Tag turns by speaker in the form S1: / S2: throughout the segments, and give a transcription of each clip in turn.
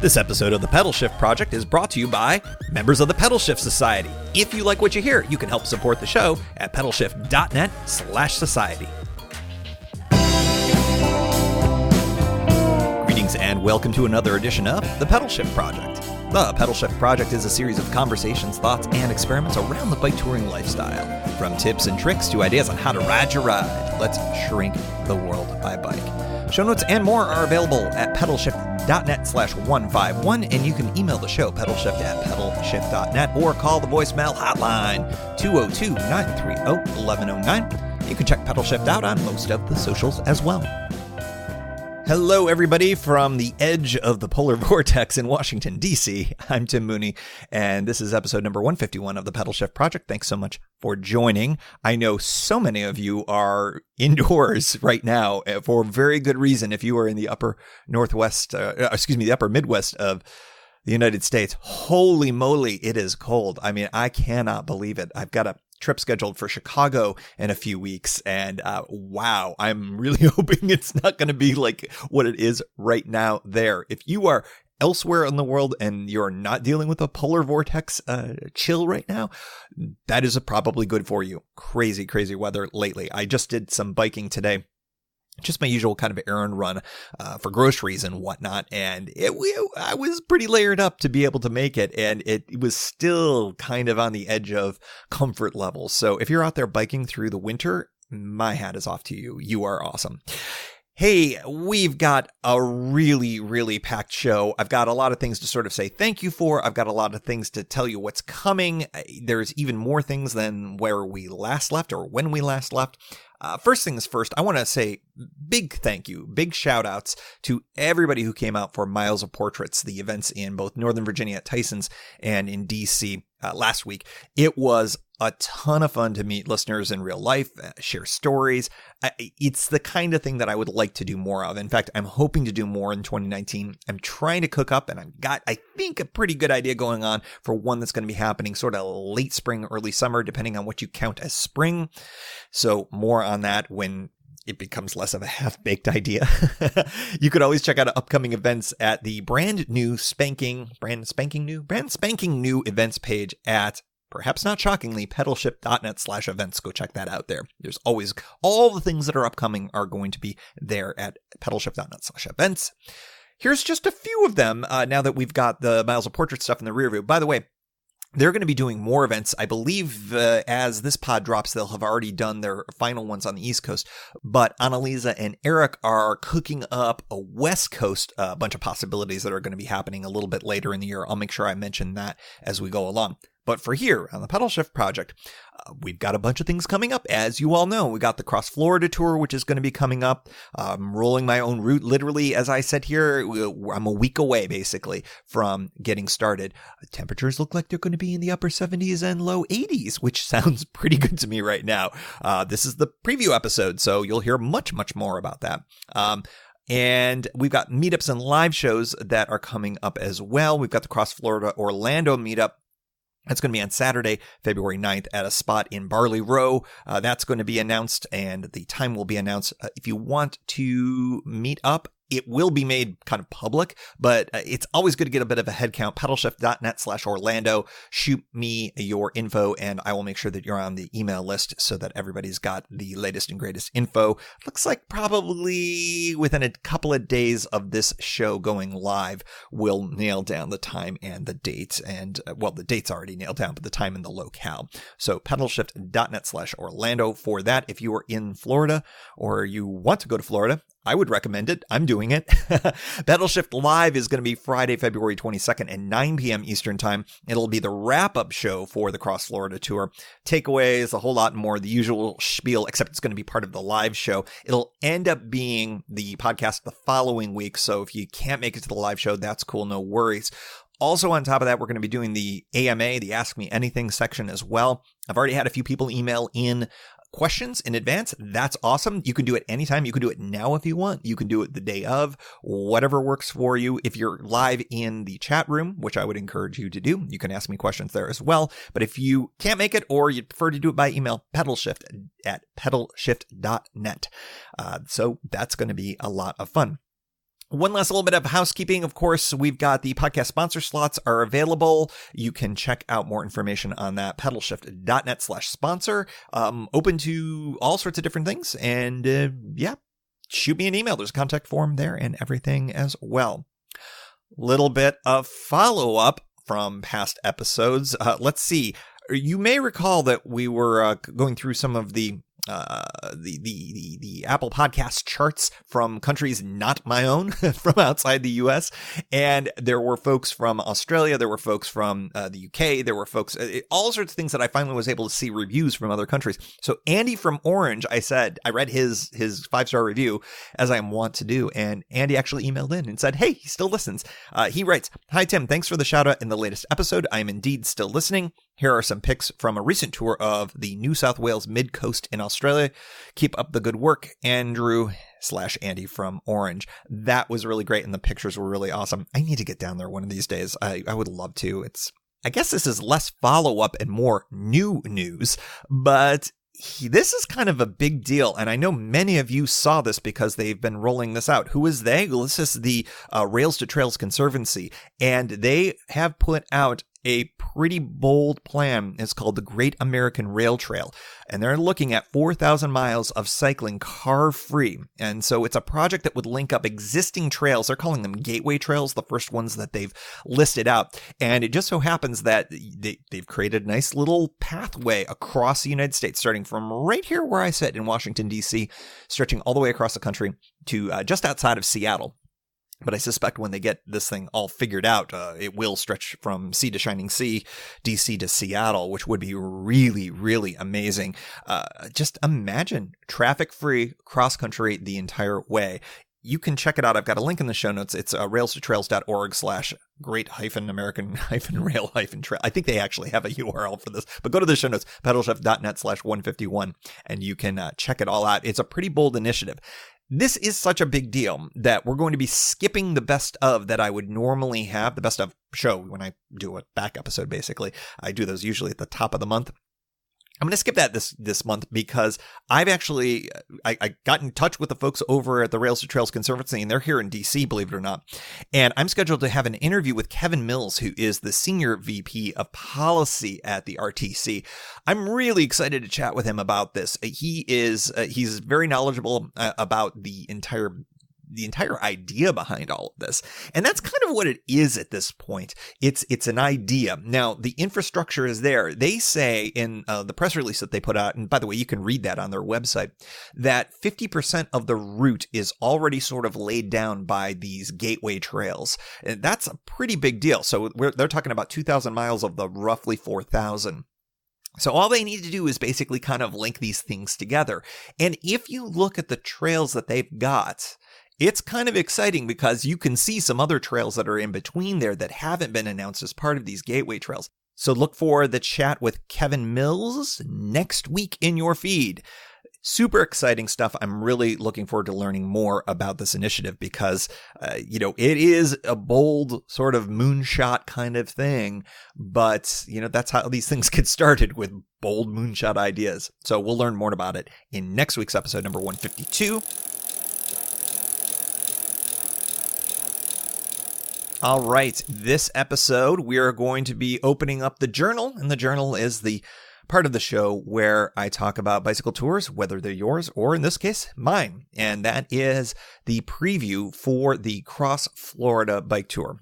S1: This episode of the Pedalshift Project is brought to you by members of the Pedalshift Society. If you like what you hear, you can help support the show at pedalshift.net/society. Greetings and welcome to another edition of the Pedalshift Project. The Pedalshift Project is a series of conversations, thoughts, and experiments around the bike touring lifestyle. From tips and tricks to ideas on how to ride your ride, let's shrink the world by bike. Show notes and more are available at pedalshift.net/151, and you can email the show, pedalshift@pedalshift.net, or call the voicemail hotline, 202-930-1109. You can check Pedalshift out on most of the socials as well. Hello, everybody, from the edge of the polar vortex in Washington, D.C. I'm Tim Mooney, and this is episode number 151 of the Pedalshift Project. Thanks so much for joining. I know so many of you are indoors right now for very good reason. If you are in the upper the upper Midwest of the United States, holy moly, it is cold. I mean, I cannot believe it. I've got a trip scheduled for Chicago in a few weeks, and wow, I'm really hoping it's not going to be like what it is right now there. If you are elsewhere in the world and you're not dealing with a polar vortex chill right now, that is probably good for you. Crazy weather lately. I just did some biking today. Just my usual kind of errand run for groceries and whatnot. And I was pretty layered up to be able to make it. And it was still kind of on the edge of comfort levels. So if you're out there biking through the winter, my hat is off to you. You are awesome. Hey, we've got a really packed show. I've got a lot of things to sort of say thank you for. I've got a lot of things to tell you what's coming. There's even more things than where we last left or when we last left. First things first, I want to say big thank you, big shout outs to everybody who came out for Miles of Portraits, the events in both Northern Virginia at Tyson's and in DC last week. It was a ton of fun to meet listeners in real life, share stories. It's the kind of thing that I would like to do more of. In fact, I'm hoping to do more in 2019. I'm trying to cook up, and I've got, I think, a pretty good idea going on for one that's going to be happening sort of late spring, early summer, depending on what you count as spring. So more on that when it becomes less of a half-baked idea. You could always check out upcoming events at the brand spanking new events page at, perhaps not shockingly, pedalshift.net/events. Go check that out there. There's always all the things that are upcoming are going to be there at pedalshift.net/events. Here's just a few of them now that we've got the Miles of Portrait stuff in the rear view. By the way, they're going to be doing more events. I believe as this pod drops, they'll have already done their final ones on the East Coast. But Annalisa and Eric are cooking up a West Coast bunch of possibilities that are going to be happening a little bit later in the year. I'll make sure I mention that as we go along. But for here on the Pedalshift Project, we've got a bunch of things coming up. As you all know, we got the Cross Florida tour, which is going to be coming up. I'm rolling my own route. Literally, as I said here, I'm a week away, basically, from getting started. Temperatures look like they're going to be in the upper 70s and low 80s, which sounds pretty good to me right now. This is the preview episode, so you'll hear much more about that. And we've got meetups and live shows that are coming up as well. We've got the Cross Florida Orlando meetup. That's going to be on Saturday, February 9th at a spot in Barley Row. That's going to be announced, and the time will be announced. If you want to meet up, it will be made kind of public, but it's always good to get a bit of a head count. Pedalshift.net/Orlando. Shoot me your info, and I will make sure that you're on the email list so that everybody's got the latest and greatest info. Looks like probably within a couple of days of this show going live, we'll nail down the time and the date. And, well, the date's already nailed down, but the time and the locale. So pedalshift.net/Orlando for that. If you are in Florida or you want to go to Florida, I would recommend it. I'm doing it. Pedalshift Live is going to be Friday, February 22nd at 9 p.m. Eastern Time. It'll be the wrap-up show for the Cross Florida Tour. Takeaways, a whole lot more, the usual spiel, except it's going to be part of the live show. It'll end up being the podcast the following week, so if you can't make it to the live show, that's cool, no worries. Also, on top of that, we're going to be doing the AMA, the Ask Me Anything section as well. I've already had a few people email in questions in advance. That's awesome. You can do it anytime. You can do it now if you want. You can do it the day of, whatever works for you. If you're live in the chat room, which I would encourage you to do, you can ask me questions there as well. But if you can't make it or you prefer to do it by email, pedalshift@pedalshift.net. So that's going to be a lot of fun. One last little bit of housekeeping. Of course, we've got the podcast sponsor slots are available. You can check out more information on that, pedalshift.net/sponsor. Open to all sorts of different things. And shoot me an email. There's a contact form there and everything as well. Little bit of follow-up from past episodes. Let's see. You may recall that we were going through some of the Apple Podcast charts from countries not my own, from outside the US. And there were folks from Australia, there were folks from the UK, there were folks, all sorts of things that I finally was able to see reviews from other countries. So Andy from Orange, I read his 5-star review, as I am wont to do. And Andy actually emailed in and said, hey, he still listens. He writes, "Hi, Tim. Thanks for the shout out in the latest episode. I am indeed still listening. Here are some pics from a recent tour of the New South Wales Mid-Coast in Australia. Keep up the good work, Andrew/Andy from Orange." That was really great, and the pictures were really awesome. I need to get down there one of these days. I would love to. I guess this is less follow-up and more new news, but this is kind of a big deal, and I know many of you saw this because they've been rolling this out. Who is they? Well, this is the Rails to Trails Conservancy, and they have put out a pretty bold plan. It's called the Great American Rail Trail, and they're looking at 4,000 miles of cycling car-free. And so it's a project that would link up existing trails. They're calling them gateway trails, the first ones that they've listed out. And it just so happens that they've created a nice little pathway across the United States, starting from right here where I sit in Washington, D.C., stretching all the way across the country to just outside of Seattle. But I suspect when they get this thing all figured out, it will stretch from sea to shining sea, DC to Seattle, which would be really, really amazing. Just imagine traffic-free cross-country the entire way. You can check it out. I've got a link in the show notes. It's railstotrails.org/great-american-rail-trail. I think they actually have a URL for this, but go to the show notes, pedalshift.net/151, and you can check it all out. It's a pretty bold initiative. This is such a big deal that we're going to be skipping the best of that I would normally have, the best of show when I do a back episode, basically. I do those usually at the top of the month. I'm going to skip that this month because I've actually, I got in touch with the folks over at the Rails to Trails Conservancy, and they're here in DC, believe it or not. And I'm scheduled to have an interview with Kevin Mills, who is the Senior VP of Policy at the RTC. I'm really excited to chat with him about this. He's very knowledgeable about the entire idea behind all of this. And that's kind of what it is at this point. It's an idea. Now, the infrastructure is there. They say in the press release that they put out, and by the way, you can read that on their website, that 50% of the route is already sort of laid down by these gateway trails. And that's a pretty big deal. So they're talking about 2,000 miles of the roughly 4,000. So all they need to do is basically kind of link these things together. And if you look at the trails that they've got, it's kind of exciting because you can see some other trails that are in between there that haven't been announced as part of these gateway trails. So look for the chat with Kevin Mills next week in your feed. Super exciting stuff. I'm really looking forward to learning more about this initiative because, it is a bold sort of moonshot kind of thing. But, that's how these things get started, with bold moonshot ideas. So we'll learn more about it in next week's episode, number 152. All right, this episode, we are going to be opening up the journal, and the journal is the part of the show where I talk about bicycle tours, whether they're yours or, in this case, mine. And that is the preview for the Cross Florida Bike Tour.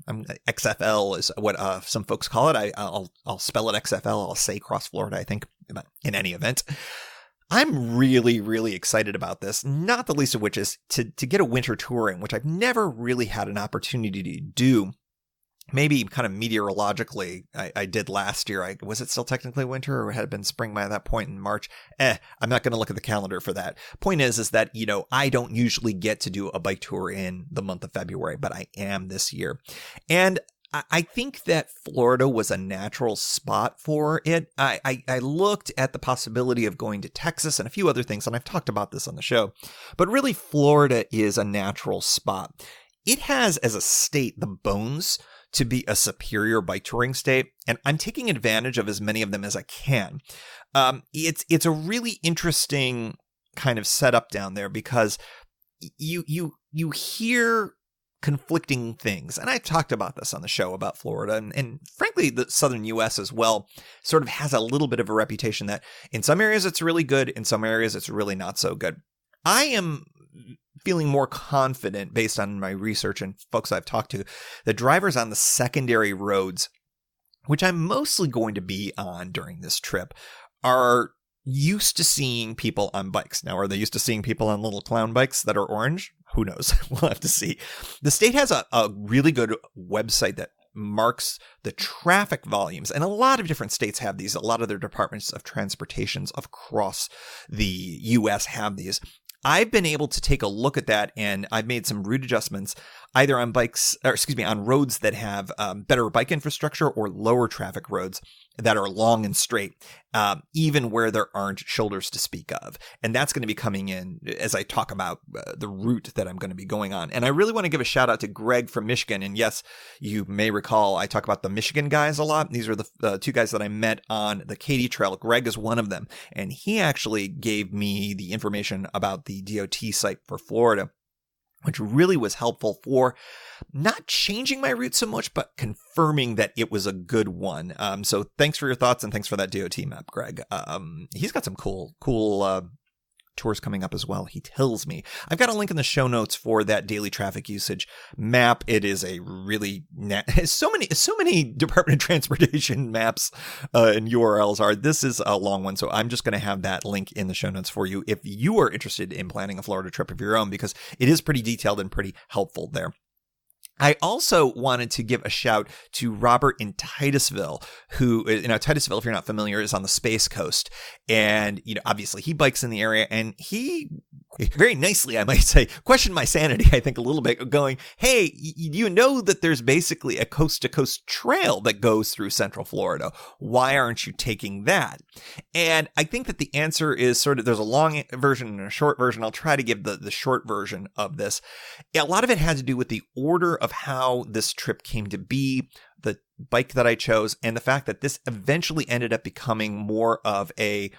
S1: XFL is what some folks call it. I'll spell it XFL. I'll say Cross Florida, I think, in any event. I'm really, really excited about this, not the least of which is to get a winter touring, which I've never really had an opportunity to do. Maybe kind of meteorologically, I did last year. Was it still technically winter, or had it been spring by that point in March? I'm not going to look at the calendar for that. Point is that, I don't usually get to do a bike tour in the month of February, but I am this year. And I think that Florida was a natural spot for it. I looked at the possibility of going to Texas and a few other things, and I've talked about this on the show. But really, Florida is a natural spot. It has, as a state, the bones to be a superior bike touring state, and I'm taking advantage of as many of them as I can. It's a really interesting kind of setup down there because you hear conflicting things. And I've talked about this on the show about Florida, and frankly, the southern U.S. as well sort of has a little bit of a reputation that in some areas it's really good, in some areas it's really not so good. I am feeling more confident based on my research and folks I've talked to, that drivers on the secondary roads, which I'm mostly going to be on during this trip, are used to seeing people on bikes. Now, are they used to seeing people on little clown bikes that are orange? Who knows? We'll have to see. The state has a really good website that marks the traffic volumes, and a lot of different states have these. A lot of their departments of transportations across the U.S. have these. I've been able to take a look at that, and I've made some route adjustments either on on roads that have better bike infrastructure or lower traffic roads that are long and straight, even where there aren't shoulders to speak of. And that's going to be coming in as I talk about the route that I'm going to be going on. And I really want to give a shout out to Greg from Michigan. And yes, you may recall I talk about the Michigan guys a lot. These are the two guys that I met on the Katy Trail. Greg is one of them. And he actually gave me the information about the DOT site for Florida, which really was helpful for not changing my route so much, but confirming that it was a good one. So thanks for your thoughts, and thanks for that DOT map, Greg. He's got some cool tours coming up as well, he tells me. I've got a link in the show notes for that daily traffic usage map. It is a really so many Department of Transportation maps and URLs are. This is a long one, so I'm just going to have that link in the show notes for you if you are interested in planning a Florida trip of your own, because it is pretty detailed and pretty helpful there. I also wanted to give a shout to Robert in Titusville, who, Titusville, if you're not familiar, is on the Space Coast. And, obviously he bikes in the area, and he very nicely, I might say, questioned my sanity, I think, a little bit, going, hey, you know that there's basically a coast-to-coast trail that goes through Central Florida. Why aren't you taking that? And I think that the answer is sort of, there's a long version and a short version. I'll try to give the short version of this. A lot of it had to do with the order of how this trip came to be, the bike that I chose, and the fact that this eventually ended up becoming more of a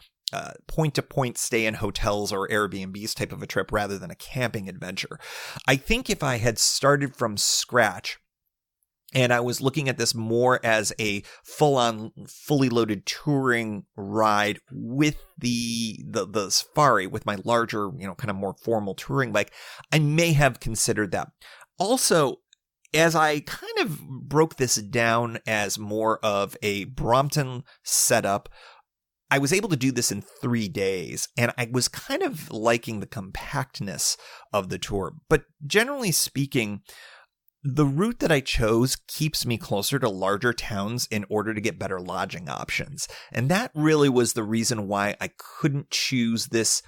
S1: point-to-point stay in hotels or Airbnbs type of a trip rather than a camping adventure. I think if I had started from scratch and I was looking at this more as a full-on, fully loaded touring ride with the Safari, with my larger, kind of more formal touring bike, I may have considered that. Also, as I kind of broke this down as more of a Brompton setup, I was able to do this in 3 days, and I was kind of liking the compactness of the tour. But generally speaking, the route that I chose keeps me closer to larger towns in order to get better lodging options. And that really was the reason why I couldn't choose this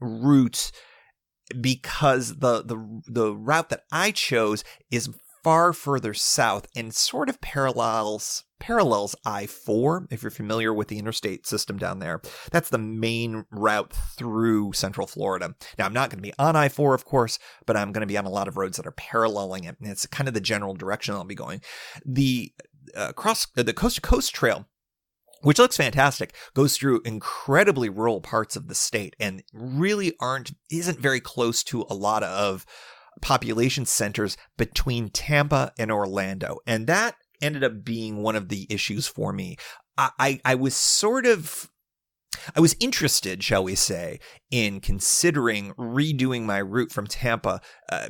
S1: route, because the route that I chose is far further south and sort of parallels I-4, if you're familiar with the interstate system down there. That's the main route through Central Florida. Now, I'm not going to be on I-4, of course, but I'm going to be on a lot of roads that are paralleling it, and it's kind of the general direction I'll be going. The coast-to-coast trail, which looks fantastic, goes through incredibly rural parts of the state and really isn't very close to a lot of population centers between Tampa and Orlando. And that ended up being one of the issues for me. I was interested, shall we say, in considering redoing my route from Tampa,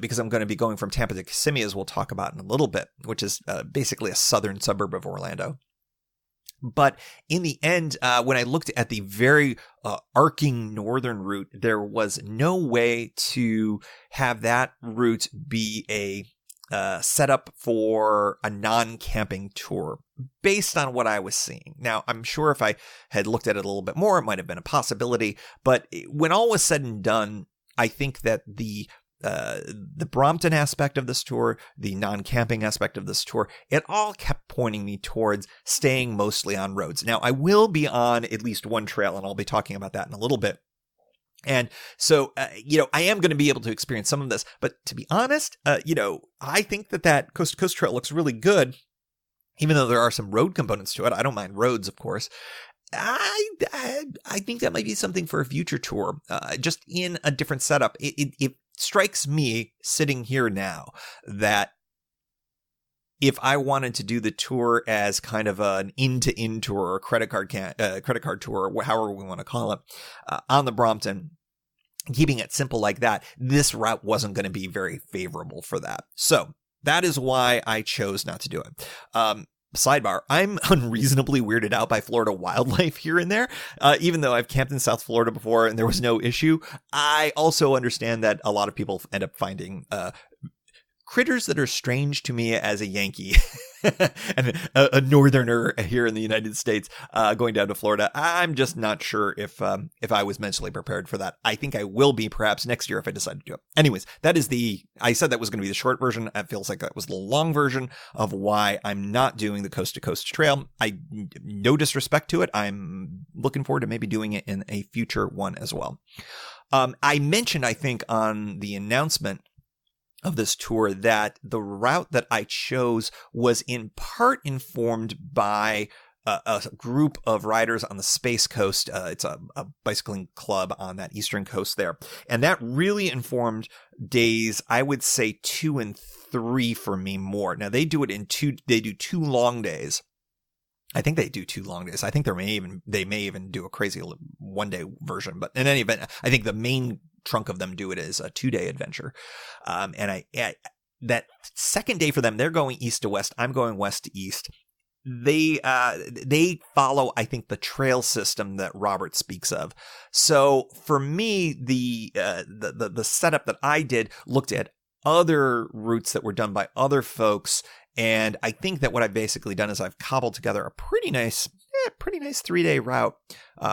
S1: because I'm going to be going from Tampa to Kissimmee, as we'll talk about in a little bit, which is basically a southern suburb of Orlando. But in the end, when I looked at the very arcing northern route, there was no way to have that route be a setup for a non-camping tour based on what I was seeing. Now, I'm sure if I had looked at it a little bit more, it might have been a possibility. But when all was said and done, I think that the Brompton aspect of this tour, the non-camping aspect of this tour, it all kept pointing me towards staying mostly on roads. Now, I will be on at least one trail, and I'll be talking about that in a little bit. And so, I am going to be able to experience some of this. But to be honest, I think that coast-to-coast trail looks really good, even though there are some road components to it. I don't mind roads, of course. I think that might be something for a future tour, just in a different setup. strikes me sitting here now that if I wanted to do the tour as kind of an in-to-in tour or credit card tour, or however we want to call it, on the Brompton, keeping it simple like that, this route wasn't going to be very favorable for that. So that is why I chose not to do it. Sidebar, I'm unreasonably weirded out by Florida wildlife here and there. Even though I've camped in South Florida before and there was no issue, I also understand that a lot of people end up finding critters that are strange to me as a Yankee and a northerner here in the United States, going down to Florida. I'm just not sure if I was mentally prepared for that. I think I will be perhaps next year if I decide to do it. Anyways, I said that was going to be the short version. It feels like that was the long version of why I'm not doing the coast to coast trail. No disrespect to it. I'm looking forward to maybe doing it in a future one as well. I mentioned, I think, on the announcement of this tour that the route that I chose was in part informed by a group of riders on the Space Coast. It's a bicycling club on that eastern coast there. And that really informed days, I would say 2 and 3 for me more. Now they do two long days. I think they do 2 long days. I think they may even do a crazy 1-day version, but in any event, I think the main trunk of them do it as a 2-day adventure. And that second day for them, they're going east to west. I'm going west to east. They follow, I think, the trail system that Robert speaks of. So for me, the setup that I did looked at other routes that were done by other folks. And I think that what I've basically done is I've cobbled together a pretty nice 3-day route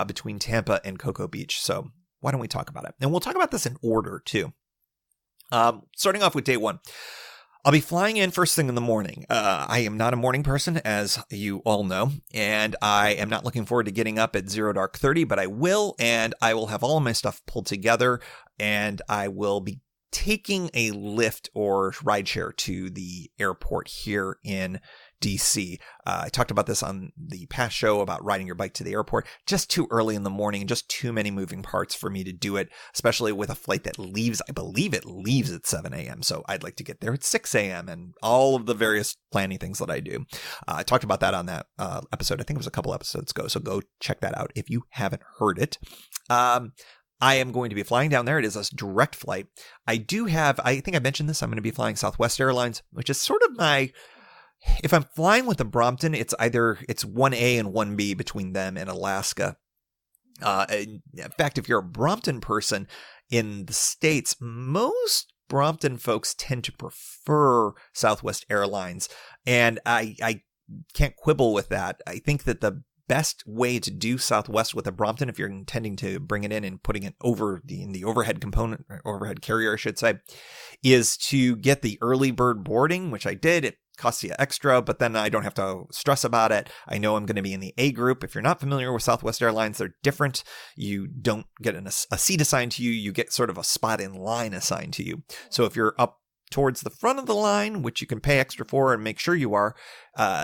S1: between Tampa and Cocoa Beach. So why don't we talk about it? And we'll talk about this in order too. Starting off with day 1. I'll be flying in first thing in the morning. I am not a morning person, as you all know, and I am not looking forward to getting up at 0:30, but I will, and I will have all of my stuff pulled together, and I will be taking a Lyft or rideshare to the airport here in DC. I talked about this on the past show about riding your bike to the airport. Just too early in the morning, just too many moving parts for me to do it, especially with a flight that leaves, I believe it leaves at 7 a.m. So I'd like to get there at 6 a.m. and all of the various planning things that I do. I talked about that on that episode. I think it was a couple episodes ago. So go check that out if you haven't heard it. I am going to be flying down there. It is a direct flight. I think I mentioned this, I'm going to be flying Southwest Airlines, which is sort of if I'm flying with the Brompton, it's 1A and 1B between them and Alaska. In fact, if you're a Brompton person in the States, most Brompton folks tend to prefer Southwest Airlines. And I can't quibble with that. I think that the best way to do Southwest with a Brompton, if you're intending to bring it in and putting it over in the overhead component, or overhead carrier, I should say, is to get the early bird boarding, which I did. It costs you extra, but then I don't have to stress about it. I know I'm going to be in the A group. If you're not familiar with Southwest Airlines, they're different. You don't get a seat assigned to you. You get sort of a spot in line assigned to you. So if you're up towards the front of the line, which you can pay extra for and make sure you are,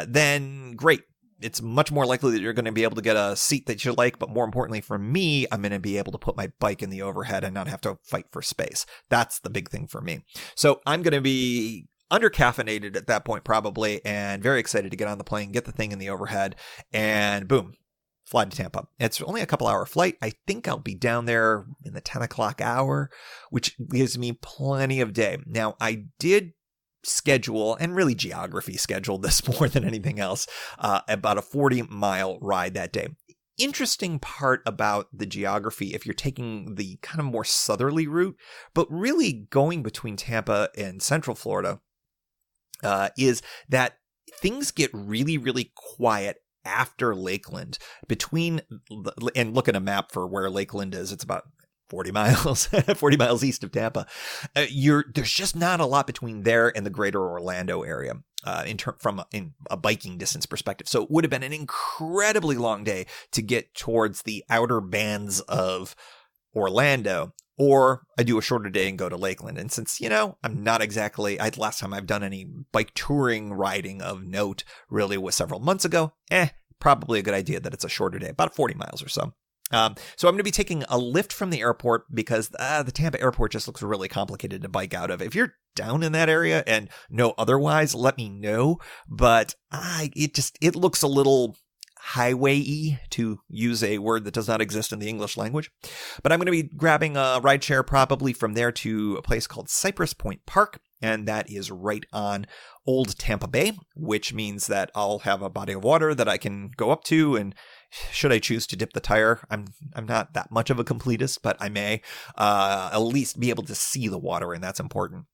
S1: then great. It's much more likely that you're going to be able to get a seat that you like, but more importantly for me, I'm going to be able to put my bike in the overhead and not have to fight for space. That's the big thing for me. So I'm going to be under-caffeinated at that point probably, and very excited to get on the plane, get the thing in the overhead, and boom, fly to Tampa. It's only a couple-hour flight. I think I'll be down there in the 10 o'clock hour, which gives me plenty of day. Now, I did schedule, and really geography scheduled this more than anything else, about a 40-mile ride that day. Interesting part about the geography, if you're taking the kind of more southerly route, but really going between Tampa and Central Florida, is that things get really, really quiet after Lakeland. And look at a map for where Lakeland is. It's about 40 miles east of Tampa. There's just not a lot between there and the greater Orlando area. From a biking distance perspective. So it would have been an incredibly long day to get towards the outer bands of Orlando, or I do a shorter day and go to Lakeland. And since, I'm not exactly, last time I've done any bike touring riding of note really was several months ago, probably a good idea that it's a shorter day, about 40 miles or so. So I'm going to be taking a lift from the airport because the Tampa airport just looks really complicated to bike out of. If you're down in that area and know otherwise, let me know. But it looks a little highway-y, to use a word that does not exist in the English language. But I'm going to be grabbing a rideshare probably from there to a place called Cypress Point Park. And that is right on Old Tampa Bay, which means that I'll have a body of water that I can go up to. And should I choose to dip the tire, I'm not that much of a completist, but I may at least be able to see the water, and that's important.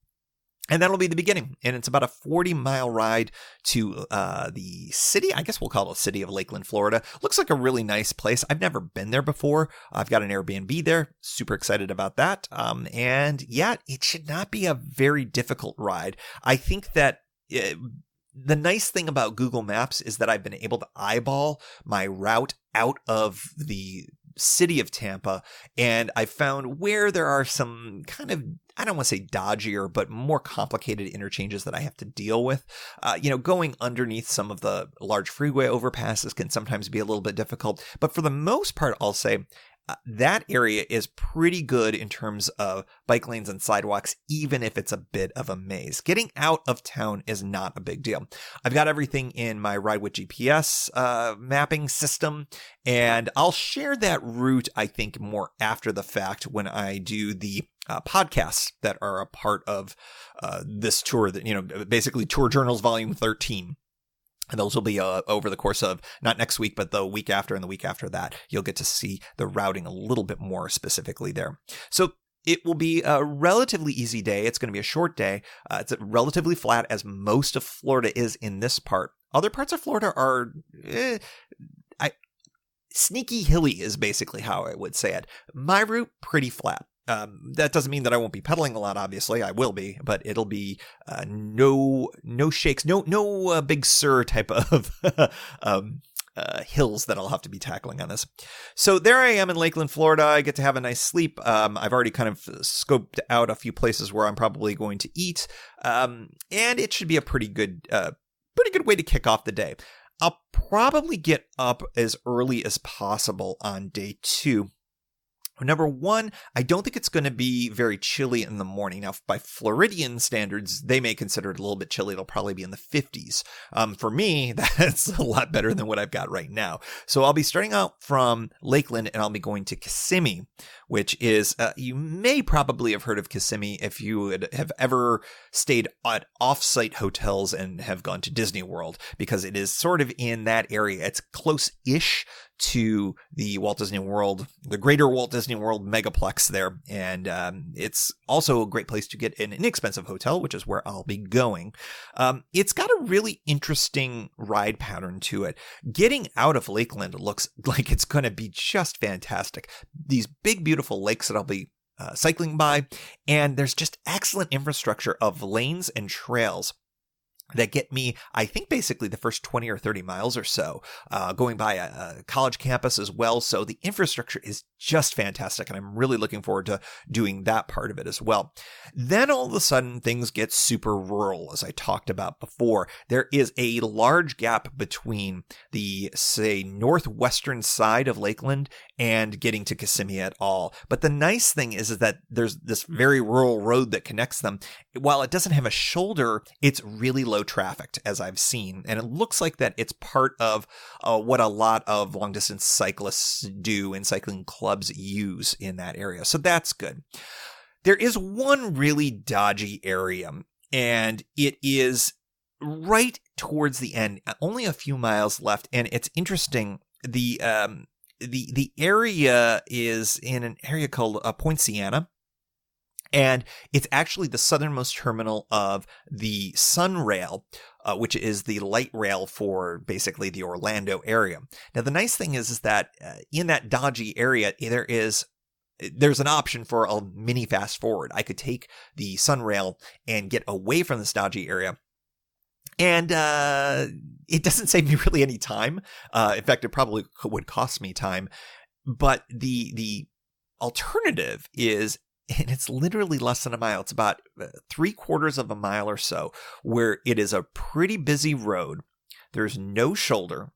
S1: And that'll be the beginning. And it's about a 40-mile ride to the city. I guess we'll call it a city of Lakeland, Florida. Looks like a really nice place. I've never been there before. I've got an Airbnb there. Super excited about that. And yeah, it should not be a very difficult ride. I think that the nice thing about Google Maps is that I've been able to eyeball my route out of the city of Tampa, and I found where there are some kind of, I don't want to say dodgier, but more complicated interchanges that I have to deal with. Going underneath some of the large freeway overpasses can sometimes be a little bit difficult, but for the most part, I'll say that area is pretty good in terms of bike lanes and sidewalks, even if it's a bit of a maze. Getting out of town is not a big deal. I've got everything in my Ride with GPS mapping system, and I'll share that route, I think, more after the fact when I do the podcasts that are a part of this tour, that basically Tour Journals Volume 13. And those will be over the course of not next week, but the week after and the week after that. You'll get to see the routing a little bit more specifically there. So it will be a relatively easy day. It's going to be a short day. It's relatively flat, as most of Florida is in this part. Other parts of Florida are sneaky hilly is basically how I would say it. My route, pretty flat. That doesn't mean that I won't be pedaling a lot, obviously. I will be, but it'll be no shakes, no Big Sur type of hills that I'll have to be tackling on this. So there I am in Lakeland, Florida. I get to have a nice sleep. I've already kind of scoped out a few places where I'm probably going to eat, and it should be a pretty good way to kick off the day. I'll probably get up as early as possible on day 2. Number 1, I don't think it's going to be very chilly in the morning. Now, by Floridian standards, they may consider it a little bit chilly. It'll probably be in the 50s. For me, that's a lot better than what I've got right now. So I'll be starting out from Lakeland, and I'll be going to Kissimmee, which is, you may probably have heard of Kissimmee if you have ever stayed at off-site hotels and have gone to Disney World, because it is sort of in that area. It's close-ish to the Walt Disney World, the greater Walt Disney World megaplex there. And it's also a great place to get an inexpensive hotel, which is where I'll be going. It's got a really interesting ride pattern to it. Getting out of Lakeland looks like it's going to be just fantastic. These big, beautiful lakes that I'll be cycling by, and there's just excellent infrastructure of lanes and trails that get me, I think, basically the first 20 or 30 miles or so, going by a college campus as well. So the infrastructure is just fantastic, and I'm really looking forward to doing that part of it as well. Then all of a sudden, things get super rural, as I talked about before. There is a large gap between the, say, northwestern side of Lakeland and getting to Kissimmee at all. But the nice thing is that there's this very rural road that connects them. While it doesn't have a shoulder, it's really low trafficked, as I've seen. And it looks like that it's part of what a lot of long distance cyclists do and cycling clubs use in that area. So that's good. There is one really dodgy area, and it is right towards the end, only a few miles left. And it's interesting. The area is in an area called Poinciana. And it's actually the southernmost terminal of the Sun Rail, which is the light rail for basically the Orlando area. Now, the nice thing is that in that dodgy area, there's an option for a mini fast forward. I could take the Sun Rail and get away from this dodgy area. And it doesn't save me really any time. In fact, it probably would cost me time. But the alternative is, and it's literally less than a mile. It's about 3/4 of a mile or so, where it is a pretty busy road. There's no shoulder.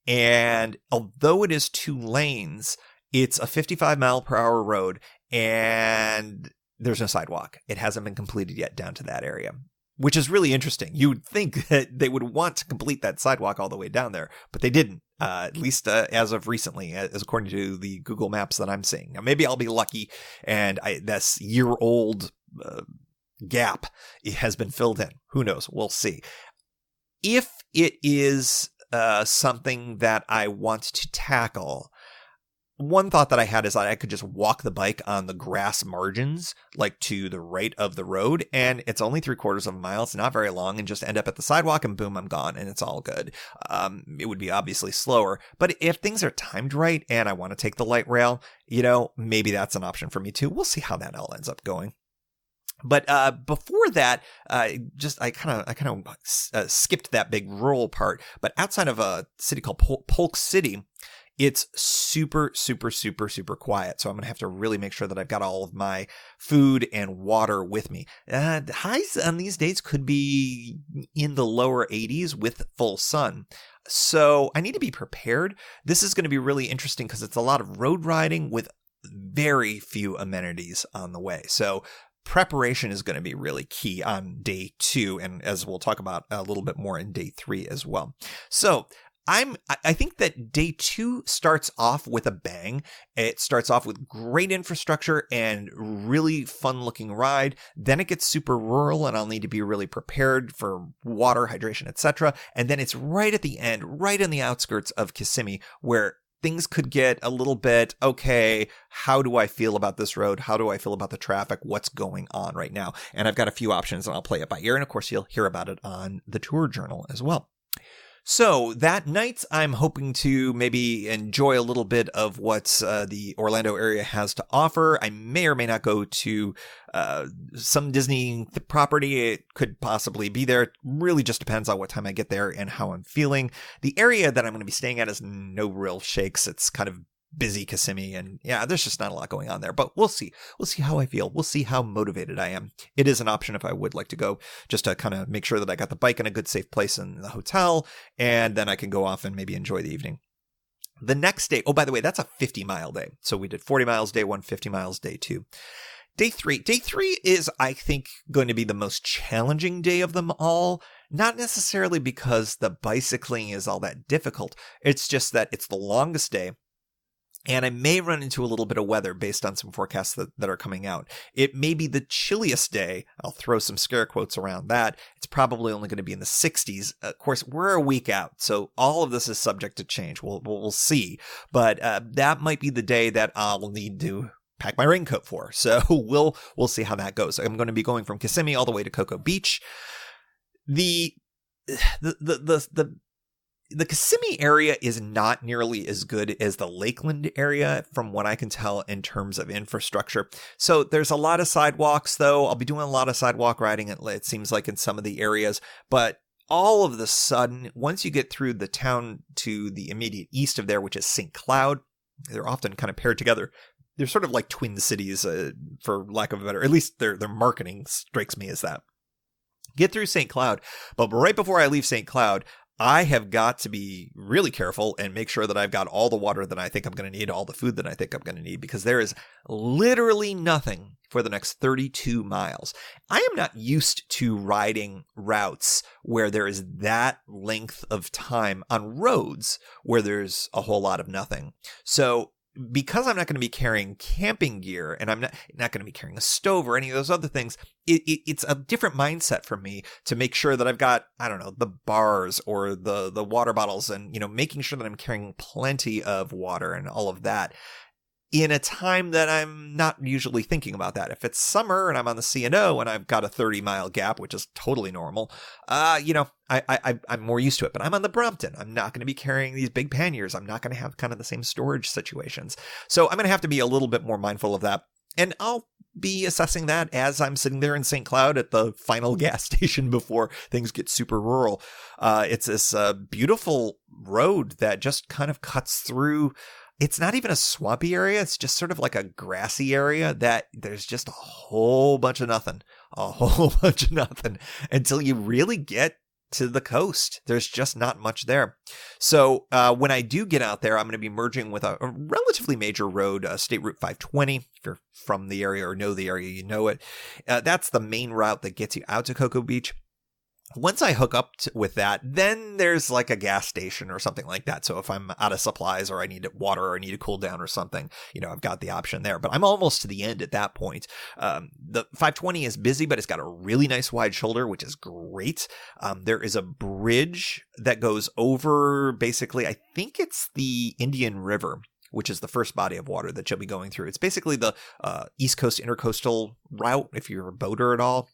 S1: And although it is 2 lanes, It's a 55-mile-per-hour road, and there's no sidewalk. It hasn't been completed yet down to that area, which is really interesting. You would think that they would want to complete that sidewalk all the way down there, but they didn't, at least as of recently, as according to the Google Maps that I'm seeing. Now, maybe I'll be lucky, and this year-old gap has been filled in. Who knows? We'll see. If it is something that I want to tackle, one thought that I had is that I could just walk the bike on the grass margins, like to the right of the road, and it's only 3/4 of a mile. It's not very long, and just end up at the sidewalk, and boom, I'm gone, and it's all good. It would be obviously slower, but if things are timed right and I want to take the light rail, maybe that's an option for me too. We'll see how that all ends up going. But before that, I kind of skipped that big rural part. But outside of a city called Polk City, it's super, super, super, super quiet. So I'm going to have to really make sure that I've got all of my food and water with me. Highs on these days could be in the lower 80s with full sun. So I need to be prepared. This is going to be really interesting because it's a lot of road riding with very few amenities on the way. So preparation is going to be really key on day 2. And as we'll talk about a little bit more in day 3 as well. So I think that day 2 starts off with a bang. It starts off with great infrastructure and really fun looking ride. Then it gets super rural and I'll need to be really prepared for water, hydration, etc. And then it's right at the end, right on the outskirts of Kissimmee, where things could get a little bit, okay, how do I feel about this road? How do I feel about the traffic? What's going on right now? And I've got a few options and I'll play it by ear. And of course, you'll hear about it on the tour journal as well. So that night, I'm hoping to maybe enjoy a little bit of what the Orlando area has to offer. I may or may not go to some Disney property. It could possibly be there. It really just depends on what time I get there and how I'm feeling. The area that I'm going to be staying at is no real shakes. It's kind of busy Kissimmee, and yeah, there's just not a lot going on there, but we'll see. We'll see how I feel. We'll see how motivated I am. It is an option if I would like to go, just to kind of make sure that I got the bike in a good, safe place in the hotel, and then I can go off and maybe enjoy the evening. The next day, oh, by the way, that's a 50-mile day. So we did 40 miles day 1, 50 miles day 2. Day 3 is, I think, going to be the most challenging day of them all. Not necessarily because the bicycling is all that difficult. It's just that it's the longest day. And I may run into a little bit of weather based on some forecasts that are coming out. It may be the chilliest day. I'll throw some scare quotes around that. It's probably only going to be in the 60s. Of course, we're a week out, so all of this is subject to change. We'll see. But that might be the day that I'll need to pack my raincoat for. So we'll see how that goes. I'm going to be going from Kissimmee all the way to Cocoa Beach. The Kissimmee area is not nearly as good as the Lakeland area from what I can tell in terms of infrastructure. So there's a lot of sidewalks, though. I'll be doing a lot of sidewalk riding, it seems like, in some of the areas. But all of the sudden, once you get through the town to the immediate east of there, which is St. Cloud, they're often kind of paired together. They're sort of like twin cities, for lack of a better, at least their marketing strikes me as that. Get through St. Cloud, but right before I leave St. Cloud, I have got to be really careful and make sure that I've got all the water that I think I'm going to need, all the food that I think I'm going to need, because there is literally nothing for the next 32 miles. I am not used to riding routes where there is that length of time on roads where there's a whole lot of nothing. So because I'm not going to be carrying camping gear and I'm not going to be carrying a stove or any of those other things, it's a different mindset for me to make sure that I've got, I don't know, the bars or the water bottles and, making sure that I'm carrying plenty of water and all of that in a time that I'm not usually thinking about that. If it's summer and I'm on the C&O and I've got a 30-mile gap, which is totally normal, I'm more used to it. But I'm on the Brompton. I'm not going to be carrying these big panniers. I'm not going to have kind of the same storage situations. So I'm going to have to be a little bit more mindful of that. And I'll be assessing that as I'm sitting there in St. Cloud at the final gas station before things get super rural. It's this beautiful road that just kind of cuts through. It's not even a swampy area. It's just sort of like a grassy area that there's just a whole bunch of nothing until you really get to the coast. There's just not much there. So when I do get out there, I'm going to be merging with a relatively major road, State Route 520. If you're from the area or know the area, you know it. That's the main route that gets you out to Cocoa Beach. Once I hook up with that, then there's like a gas station or something like that. So if I'm out of supplies or I need water or I need to cool down or something, I've got the option there. But I'm almost to the end at that point. The 520 is busy, but it's got a really nice wide shoulder, which is great. There is a bridge that goes over, basically, I think it's the Indian River, which is the first body of water that you'll be going through. It's basically the East Coast Intercoastal route, if you're a boater at all.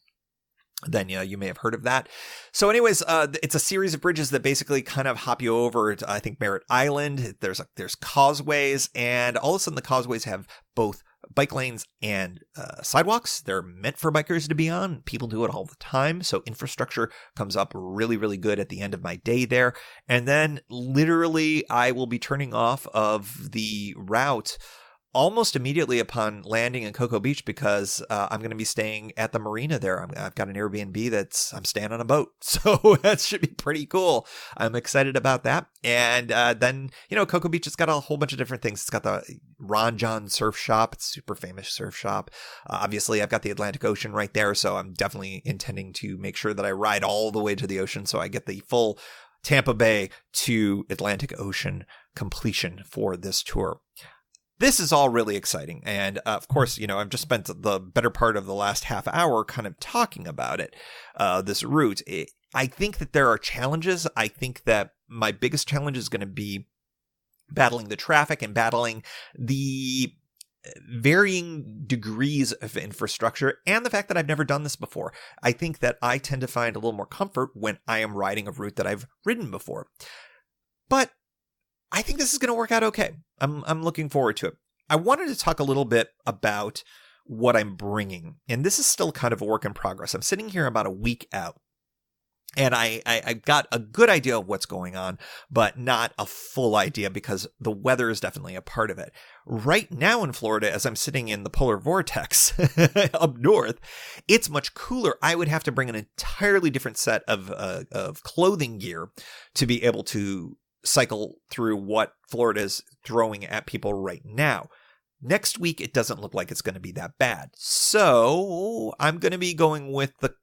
S1: Then you may have heard of that. So anyways, it's a series of bridges that basically kind of hop you over to, I think, Merritt Island. There's causeways, and all of a sudden the causeways have both bike lanes and sidewalks. They're meant for bikers to be on. People do it all the time. So infrastructure comes up really, really good at the end of my day there. And then literally I will be turning off of the route almost immediately upon landing in Cocoa Beach, because I'm going to be staying at the marina there. I've got an Airbnb I'm staying on a boat. So that should be pretty cool. I'm excited about that. And then, Cocoa Beach has got a whole bunch of different things. It's got the Ron John Surf Shop. It's a super famous surf shop. Obviously, I've got the Atlantic Ocean right there. So I'm definitely intending to make sure that I ride all the way to the ocean so I get the full Tampa Bay to Atlantic Ocean completion for this tour. This is all really exciting. And of course, I've just spent the better part of the last half hour kind of talking about it, this route. I think that there are challenges. I think that my biggest challenge is going to be battling the traffic and battling the varying degrees of infrastructure and the fact that I've never done this before. I think that I tend to find a little more comfort when I am riding a route that I've ridden before. But I think this is going to work out okay. I'm looking forward to it. I wanted to talk a little bit about what I'm bringing, and this is still kind of a work in progress. I'm sitting here about a week out, and I got a good idea of what's going on, but not a full idea because the weather is definitely a part of it. Right now in Florida, as I'm sitting in the polar vortex up north, it's much cooler. I would have to bring an entirely different set of clothing gear to be able to cycle through what Florida is throwing at people right now. Next week, it doesn't look like it's going to be that bad. So I'm going to be going with the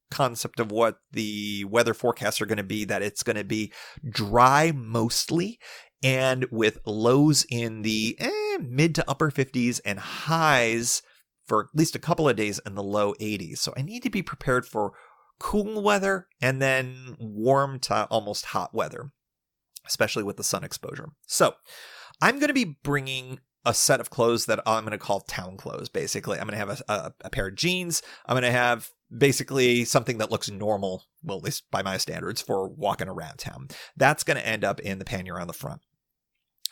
S1: concept of what the weather forecasts are going to be, that it's going to be dry mostly, and with lows in the mid to upper 50s and highs for at least a couple of days in the low 80s. So I need to be prepared for cool weather and then warm to almost hot weather, especially with the sun exposure. So I'm going to be bringing a set of clothes that I'm going to call town clothes, basically. I'm going to have a pair of jeans. I'm going to have basically something that looks normal, well, at least by my standards, for walking around town. That's going to end up in the pannier on the front.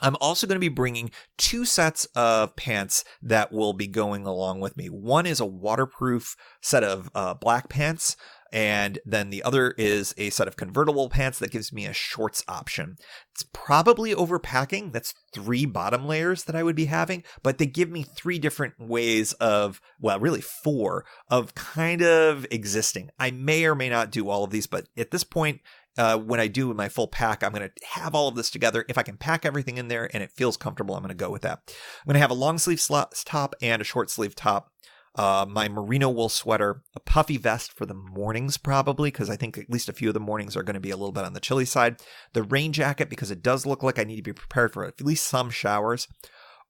S1: I'm also going to be bringing 2 sets of pants that will be going along with me. One is a waterproof set of black pants, and then the other is a set of convertible pants that gives me a shorts option. It's probably overpacking. That's 3 bottom layers that I would be having, but they give me 3 different ways of, well, really 4, of kind of existing. I may or may not do all of these, but at this point, when I do my full pack, I'm going to have all of this together. If I can pack everything in there and it feels comfortable, I'm going to go with that. I'm going to have a long sleeve top and a short sleeve top. My merino wool sweater, a puffy vest for the mornings probably, because I think at least a few of the mornings are going to be a little bit on the chilly side. The rain jacket, because it does look like I need to be prepared for at least some showers.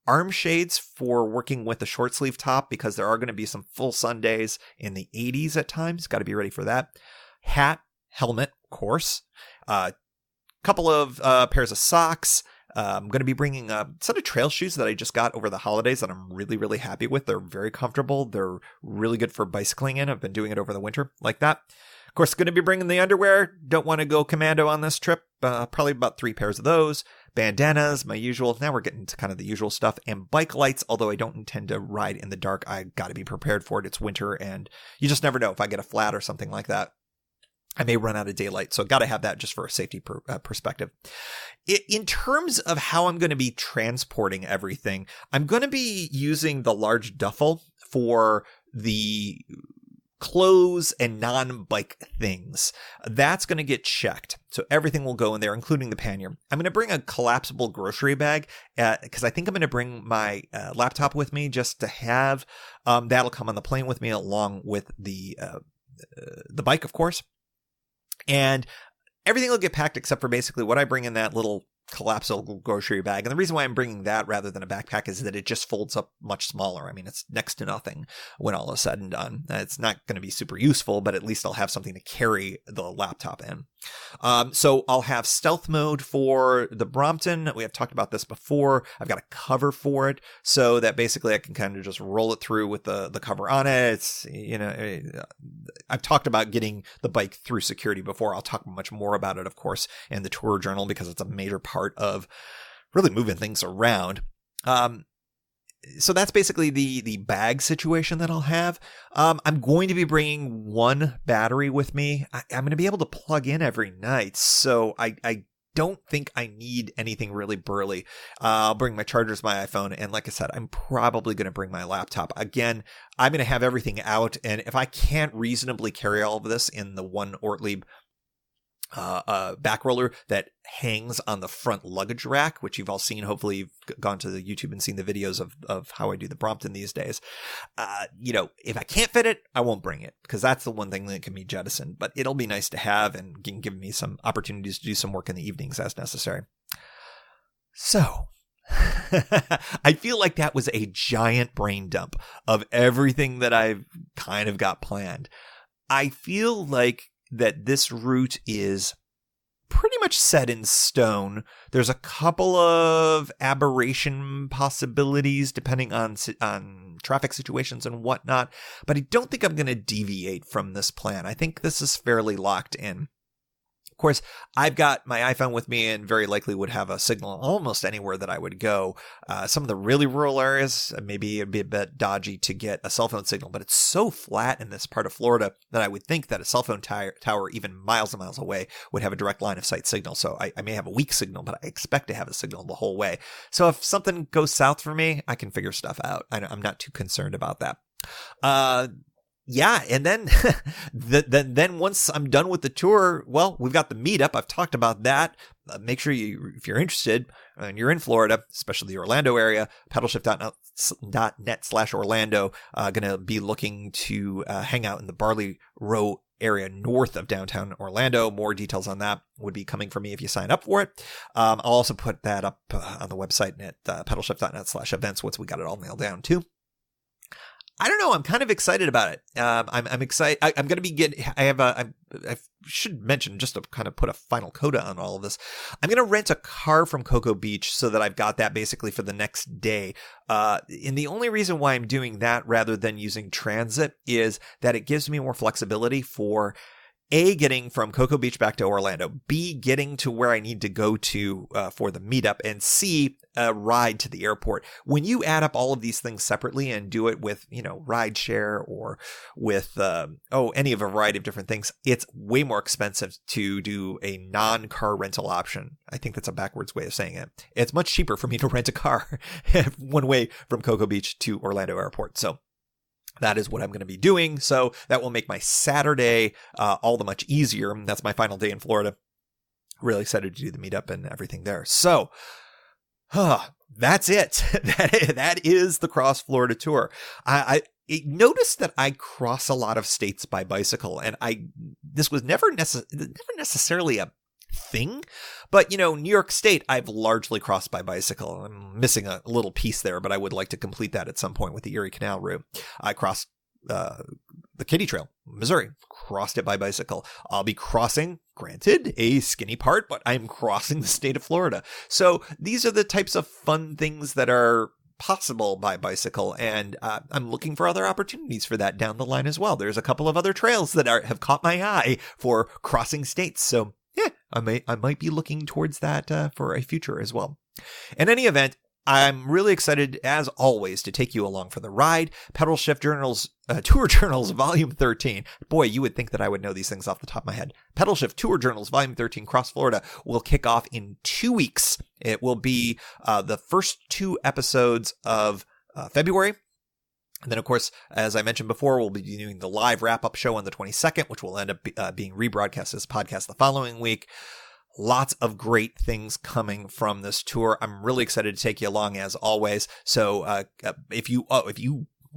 S1: Arm shades for working with the short sleeve top, because there are going to be some full sun days in the 80s at times. Got to be ready for that. Hat, helmet, of course. Couple of pairs of socks. I'm going to be bringing a set of trail shoes that I just got over the holidays that I'm really, really happy with. They're very comfortable. They're really good for bicycling in. I've been doing it over the winter like that. Of course, going to be bringing the underwear. Don't want to go commando on this trip. Probably about 3 pairs of those. Bandanas, my usual. Now we're getting to kind of the usual stuff. And bike lights, although I don't intend to ride in the dark. I got to be prepared for it. It's winter, and you just never know if I get a flat or something like that. I may run out of daylight, so got to have that just for a safety perspective. In terms of how I'm going to be transporting everything, I'm going to be using the large duffel for the clothes and non-bike things. That's going to get checked. So everything will go in there, including the pannier. I'm going to bring a collapsible grocery bag because I think I'm going to bring my laptop with me just to have. That'll come on the plane with me along with the bike, of course. And everything will get packed except for basically what I bring in that little collapsible grocery bag. And the reason why I'm bringing that rather than a backpack is that it just folds up much smaller. I mean, it's next to nothing when all is said and done. It's not going to be super useful, but at least I'll have something to carry the laptop in. So I'll have stealth mode for the Brompton. We have talked about this before. I've got a cover for it so that basically I can kind of just roll it through with the cover on it. It's, I've talked about getting the bike through security before. I'll talk much more about it, of course, in the tour journal because it's a major part of really moving things around. So that's basically the bag situation that I'll have. I'm going to be bringing one battery with me. I'm going to be able to plug in every night. So I don't think I need anything really burly. I'll bring my chargers, my iPhone. And like I said, I'm probably going to bring my laptop. Again, I'm going to have everything out. And if I can't reasonably carry all of this in the one Ortlieb back roller that hangs on the front luggage rack, which you've all seen. Hopefully you've gone to the YouTube and seen the videos of how I do the Brompton these days. If I can't fit it, I won't bring it because that's the one thing that can be jettisoned, but it'll be nice to have and can give me some opportunities to do some work in the evenings as necessary. So I feel like that was a giant brain dump of everything that I've kind of got planned. I feel like that this route is pretty much set in stone. There's a couple of aberration possibilities depending on traffic situations and whatnot, but I don't think I'm going to deviate from this plan. I think this is fairly locked in. Of course, I've got my iPhone with me and very likely would have a signal almost anywhere that I would go. Some of the really rural areas, maybe it'd be a bit dodgy to get a cell phone signal, but it's so flat in this part of Florida that I would think that a cell phone tower, even miles and miles away, would have a direct line of sight signal. So I may have a weak signal, but I expect to have a signal the whole way. So if something goes south for me, I can figure stuff out. I'm not too concerned about that. Yeah, and then then once I'm done with the tour, well, we've got the meetup. I've talked about that. Make sure if you're interested and you're in Florida, especially the Orlando area, pedalshift.net/Orlando, going to be looking to hang out in the Barley Row area north of downtown Orlando. More details on that would be coming from me if you sign up for it. I'll also put that up on the website at pedalshift.net/events once we got it all nailed down too. I don't know. I'm kind of excited about it. I'm excited. I'm going to be I should mention, just to kind of put a final coda on all of this, I'm going to rent a car from Cocoa Beach so that I've got that basically for the next day. And the only reason why I'm doing that rather than using transit is that it gives me more flexibility for A, getting from Cocoa Beach back to Orlando, B, getting to where I need to go to for the meetup, and C, a ride to the airport. When you add up all of these things separately and do it with, rideshare or with, any of a variety of different things, it's way more expensive to do a non-car rental option. I think that's a backwards way of saying it. It's much cheaper for me to rent a car one way from Cocoa Beach to Orlando Airport. So that is what I'm going to be doing. So that will make my Saturday all the much easier. That's my final day in Florida. Really excited to do the meetup and everything there. So that's it. That is the Cross Florida tour. I noticed that I cross a lot of states by bicycle, and this was never necessarily a thing, but New York State I've largely crossed by bicycle. I'm missing a little piece there, but I would like to complete that at some point with the Erie Canal route. I crossed the Kitty Trail, Missouri, crossed it by bicycle. I'll be crossing, granted, a skinny part, but I'm crossing the state of Florida. So these are the types of fun things that are possible by bicycle, and I'm looking for other opportunities for that down the line as well. There's a couple of other trails that have caught my eye for crossing states. So yeah, I might be looking towards that for a future as well. In any event, I'm really excited, as always, to take you along for the ride. Pedalshift Tour Journals Volume 13. Boy, you would think that I would know these things off the top of my head. Pedalshift Tour Journals Volume 13 Cross Florida will kick off in 2 weeks. It will be the first 2 episodes of February. And then, of course, as I mentioned before, we'll be doing the live wrap-up show on the 22nd, which will end up being rebroadcast as a podcast the following week. Lots of great things coming from this tour. I'm really excited to take you along as always. So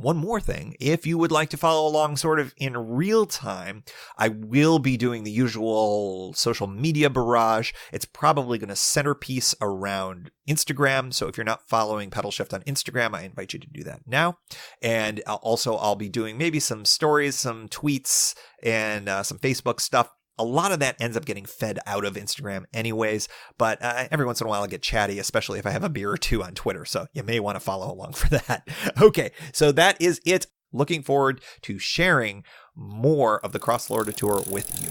S1: one more thing, if you would like to follow along sort of in real time, I will be doing the usual social media barrage. It's probably going to centerpiece around Instagram. So if you're not following Pedalshift on Instagram, I invite you to do that now. And I'll be doing maybe some stories, some tweets, and some Facebook stuff. A lot of that ends up getting fed out of Instagram anyways, but every once in a while I get chatty, especially if I have a beer or two on Twitter, so you may want to follow along for that. Okay, so that is it. Looking forward to sharing more of the Cross Florida Tour with you.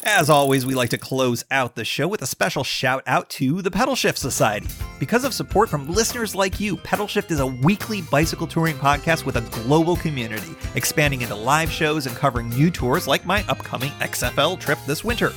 S1: As always, we like to close out the show with a special shout out to the Pedalshift Society. Because of support from listeners like you, Pedalshift is a weekly bicycle touring podcast with a global community, expanding into live shows and covering new tours like my upcoming XFL trip this winter.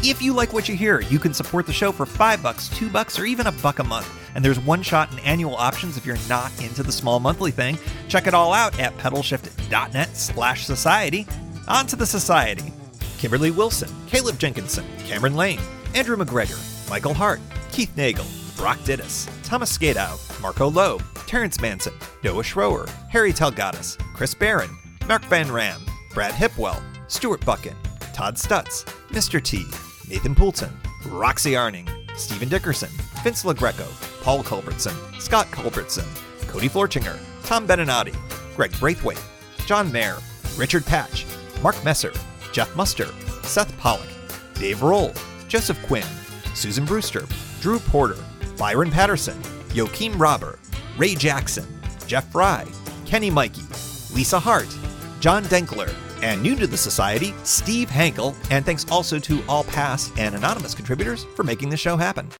S1: If you like what you hear, you can support the show for $5, $2, or even $1 a month. And there's one-shot and annual options if you're not into the small monthly thing. Check it all out at pedalshift.net/society. On to the society. Kimberly Wilson, Caleb Jenkinson, Cameron Lane, Andrew McGregor, Michael Hart, Keith Nagel, Brock Dittis, Thomas Skadow, Marco Loeb, Terrence Manson, Noah Schroer, Harry Telgadas, Chris Barron, Mark Van Ram, Brad Hipwell, Stuart Buchan, Todd Stutz, Mr. T, Nathan Poulton, Roxy Arning, Stephen Dickerson, Vince LaGreco, Paul Culbertson, Scott Culbertson, Cody Florchinger, Tom Beninati, Greg Braithwaite, John Mayer, Richard Patch, Mark Messer, Jeff Muster, Seth Pollock, Dave Roll, Joseph Quinn, Susan Brewster, Drew Porter, Byron Patterson, Joachim Robber, Ray Jackson, Jeff Fry, Kenny Mikey, Lisa Hart, John Denkler, and new to the society, Steve Hankel, and thanks also to all past and anonymous contributors for making the show happen.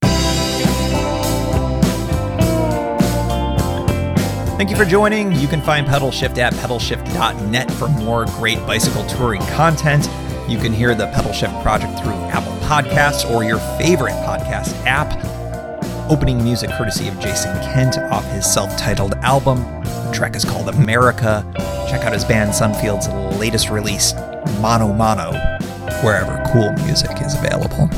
S1: Thank you for joining. You can find Pedalshift at pedalshift.net for more great bicycle touring content. You can hear the Pedalshift project through Apple Podcasts or your favorite podcast app. Opening music courtesy of Jason Kent off his self-titled album. The track is called America. Check out his band Sunfield's latest release, Mono Mono, wherever cool music is available.